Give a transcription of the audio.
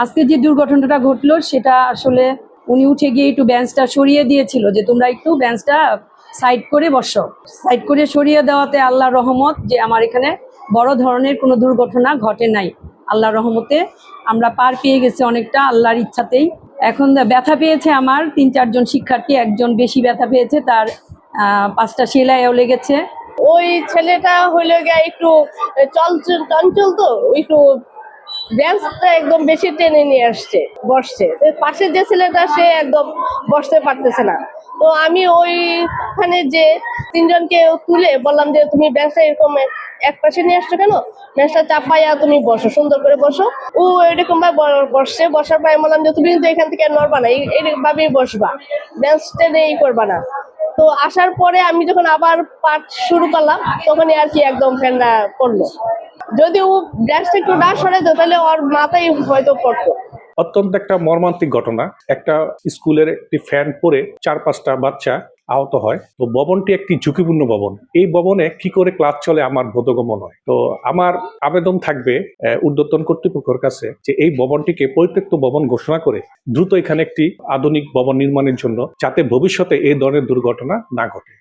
আজকে যে দুর্ঘটনাটা ঘটলো সেটা আসলে উনি উঠে গিয়ে একটু বেঞ্চটা সরিয়ে দিয়েছিল যে তোমরা একটু বেঞ্চটা সাইড করে বসো। সাইড করে সরিয়ে দেওয়াতে আল্লাহর রহমত যে আমার এখানে বড় ধরনের কোনো দুর্ঘটনা ঘটে নাই। আল্লাহর রহমতে আমরা পার পেয়ে গেছি অনেকটা, আল্লাহর ইচ্ছাতেই। এখন ব্যথা পেয়েছে আমার ৩-৪ জন শিক্ষার্থী, একজন বেশি ব্যথা পেয়েছে, তার 5টা সেলাইও লেগেছে। ওই ছেলেটা হইলে গিয়ে একটু চঞ্চল, তো একটু বেঞ্চটা একদম বেশি টেনে নিয়ে আসছে, বসছে। পাশে যে ছেলেটা সে একদম বসতে পারতেছে না। তো আমি ওইখানে যে 3জনকে তুলে বললাম যে তুমি বেঞ্চটা এরকম এক পাশে নিয়ে আসছো কেন, বেঞ্চটা চাপাইয়া তুমি বসো, সুন্দর করে বসো। ও এরকম ভাবে বসছে, বসার পর বললাম যে তুমি কিন্তু এখান থেকে নড়বা না, এইভাবেই বসবা, বেঞ্চ টেনে করবা না। তো আসার পরে আমি যখন আবার পাঠ শুরু করলাম তখনই আর কি একদম ফ্যানটা পড়লো। যদি ও ব্যাসটা একটু না সরাই দিত তাহলে ওর মাথায় হয়তো পড়তো। অত্যন্ত একটা মর্মান্তিক ঘটনা। একটা স্কুলের একটি ফ্যান পড়ে 4-5টা বাচ্চা আহত হয়। তো ভবনটি একটি ঝুঁকিপূর্ণ ভবন। এই ভবনে কি করে ক্লাস চলে আমার বোধগম্য নয়। তো আমার আবেদন থাকবে ঊর্ধ্বতন কর্তৃপক্ষের কাছে যে এই ভবনটিকে পরিত্যক্ত ভবন ঘোষণা করে দ্রুত এখানে একটি আধুনিক ভবন নির্মাণের জন্য, যাতে ভবিষ্যতে এই ধরনের দুর্ঘটনা না ঘটে।